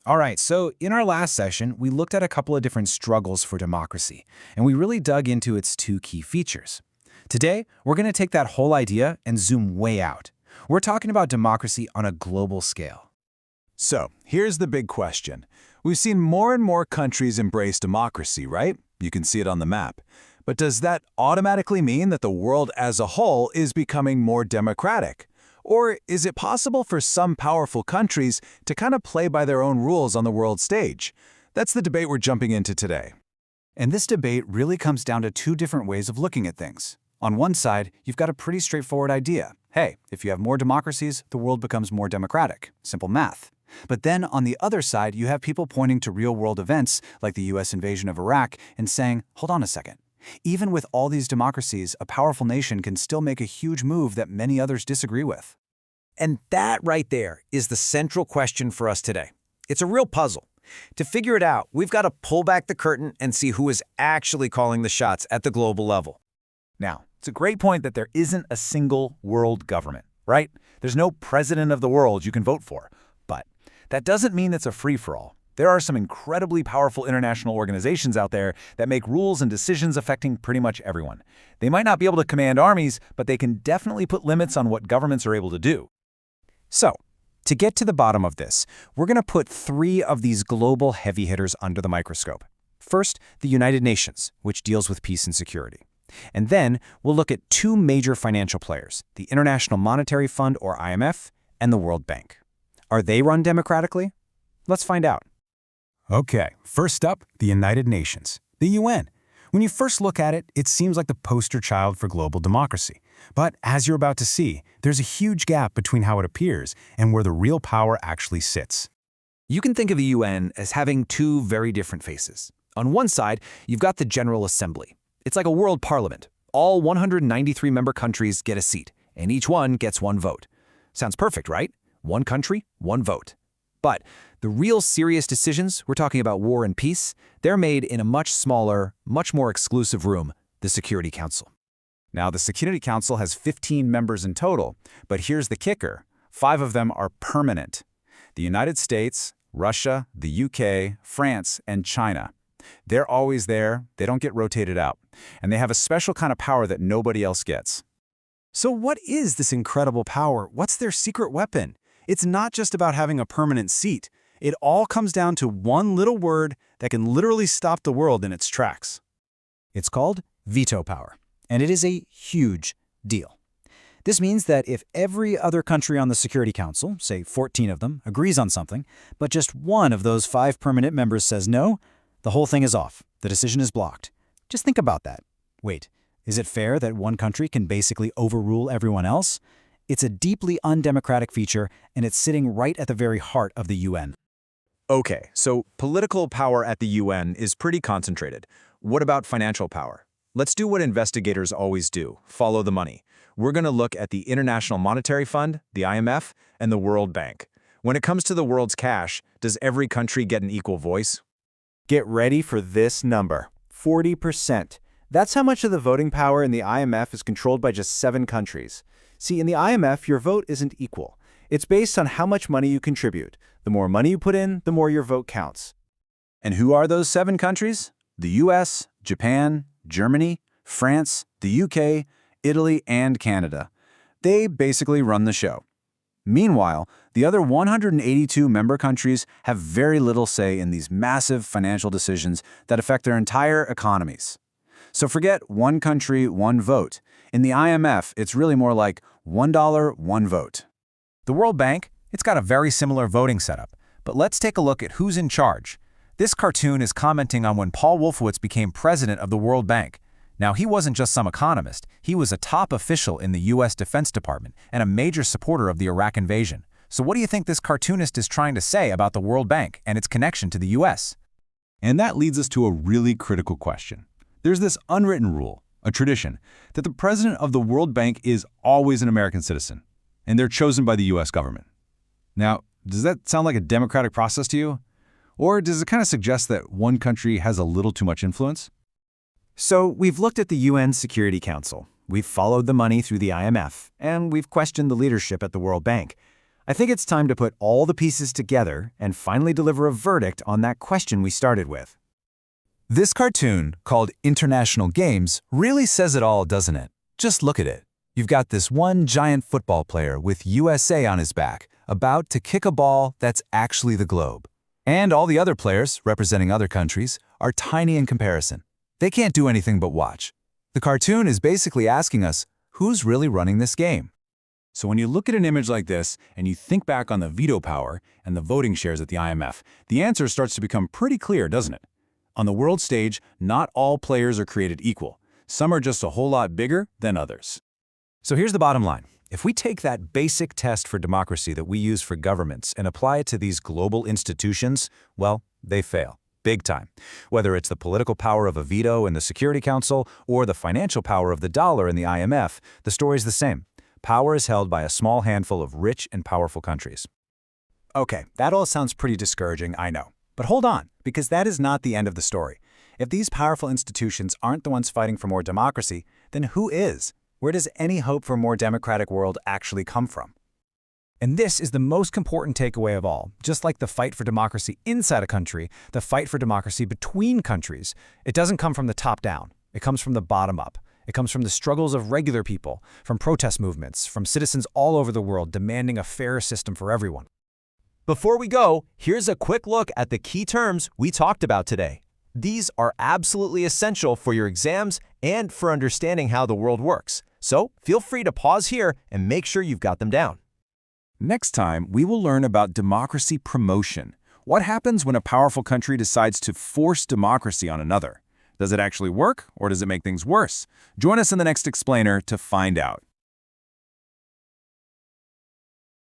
All right, so in our last session, we looked at a couple of different struggles for democracy, and we really dug into its two key features. Today, we're going to take that whole idea and zoom way out. We're talking about democracy on a global scale. So, here's the big question. We've seen more and more countries embrace democracy, right? You can see it on the map. But does that automatically mean that the world as a whole is becoming more democratic? Or is it possible for some powerful countries to kind of play by their own rules on the world stage? That's the debate we're jumping into today. And this debate really comes down to two different ways of looking at things. On one side, you've got a pretty straightforward idea. Hey, if you have more democracies, the world becomes more democratic. Simple math. But then on the other side, you have people pointing to real-world events like the US invasion of Iraq and saying, hold on a second. Even with all these democracies, a powerful nation can still make a huge move that many others disagree with. And that right there is the central question for us today. It's a real puzzle. To figure it out, we've got to pull back the curtain and see who is actually calling the shots at the global level. Now, it's a great point that there isn't a single world government, right? There's no president of the world you can vote for. But that doesn't mean it's a free-for-all. There are some incredibly powerful international organizations out there that make rules and decisions affecting pretty much everyone. They might not be able to command armies, but they can definitely put limits on what governments are able to do. So, to get to the bottom of this, we're going to put three of these global heavy hitters under the microscope. First, the United Nations, which deals with peace and security. And then we'll look at two major financial players, the International Monetary Fund, or IMF, and the World Bank. Are they run democratically? Let's find out. Okay, first up, the United Nations, the UN. When you first look at it, it seems like the poster child for global democracy. But as you're about to see, there's a huge gap between how it appears and where the real power actually sits. You can think of the UN as having two very different faces. On one side, you've got the General Assembly. It's like a world parliament. All 193 member countries get a seat, and each one gets one vote. Sounds perfect, right? One country, one vote. But the real serious decisions, we're talking about war and peace, they're made in a much smaller, much more exclusive room, the Security Council. Now, the Security Council has 15 members in total, but here's the kicker. 5 of them are permanent. The United States, Russia, the UK, France, and China. They're always there, they don't get rotated out, and they have a special kind of power that nobody else gets. So what is this incredible power? What's their secret weapon? It's not just about having a permanent seat. It all comes down to one little word that can literally stop the world in its tracks. It's called veto power, and it is a huge deal. This means that if every other country on the Security Council, say 14 of them, agrees on something, but just one of those 5 permanent members says no, the whole thing is off. The decision is blocked. Just think about that. Wait, is it fair that one country can basically overrule everyone else? It's a deeply undemocratic feature, and it's sitting right at the very heart of the UN. Okay, so political power at the UN is pretty concentrated. What about financial power? Let's do what investigators always do, follow the money. We're going to look at the International Monetary Fund, the IMF, and the World Bank. When it comes to the world's cash, does every country get an equal voice? Get ready for this number, 40%. That's how much of the voting power in the IMF is controlled by just 7 countries. See, in the IMF, your vote isn't equal. It's based on how much money you contribute. The more money you put in, the more your vote counts. And who are those 7 countries? The US, Japan, Germany, France, the UK, Italy, and Canada. They basically run the show. Meanwhile, the other 182 member countries have very little say in these massive financial decisions that affect their entire economies. So forget one country, one vote. In the IMF, it's really more like $1, one vote. The World Bank, it's got a very similar voting setup. But let's take a look at who's in charge. This cartoon is commenting on when Paul Wolfowitz became president of the World Bank. Now, he wasn't just some economist. He was a top official in the U.S. Defense Department and a major supporter of the Iraq invasion. So what do you think this cartoonist is trying to say about the World Bank and its connection to the U.S.? And that leads us to a really critical question. There's this unwritten rule, a tradition, that the president of the World Bank is always an American citizen, and they're chosen by the U.S. government. Now, does that sound like a democratic process to you? Or does it kind of suggest that one country has a little too much influence? So we've looked at the UN Security Council, we've followed the money through the IMF, and we've questioned the leadership at the World Bank. I think it's time to put all the pieces together and finally deliver a verdict on that question we started with. This cartoon, called International Games, really says it all, doesn't it? Just look at it. You've got this one giant football player with USA on his back, about to kick a ball that's actually the globe. And all the other players, representing other countries, are tiny in comparison. They can't do anything but watch. The cartoon is basically asking us, who's really running this game? So when you look at an image like this and you think back on the veto power and the voting shares at the IMF, the answer starts to become pretty clear, doesn't it? On the world stage, not all players are created equal. Some are just a whole lot bigger than others. So here's the bottom line. If we take that basic test for democracy that we use for governments and apply it to these global institutions, well, they fail. Big time. Whether it's the political power of a veto in the Security Council or the financial power of the dollar in the IMF, the story's the same. Power is held by a small handful of rich and powerful countries. Okay, that all sounds pretty discouraging, I know. But hold on, because that is not the end of the story. If these powerful institutions aren't the ones fighting for more democracy, then who is? Where does any hope for a more democratic world actually come from? And this is the most important takeaway of all. Just like the fight for democracy inside a country, the fight for democracy between countries, it doesn't come from the top down. It comes from the bottom up. It comes from the struggles of regular people, from protest movements, from citizens all over the world demanding a fair system for everyone. Before we go, here's a quick look at the key terms we talked about today. These are absolutely essential for your exams and for understanding how the world works. So feel free to pause here and make sure you've got them down. Next time, we will learn about democracy promotion. What happens when a powerful country decides to force democracy on another? Does it actually work, or does it make things worse? Join us in the next explainer to find out.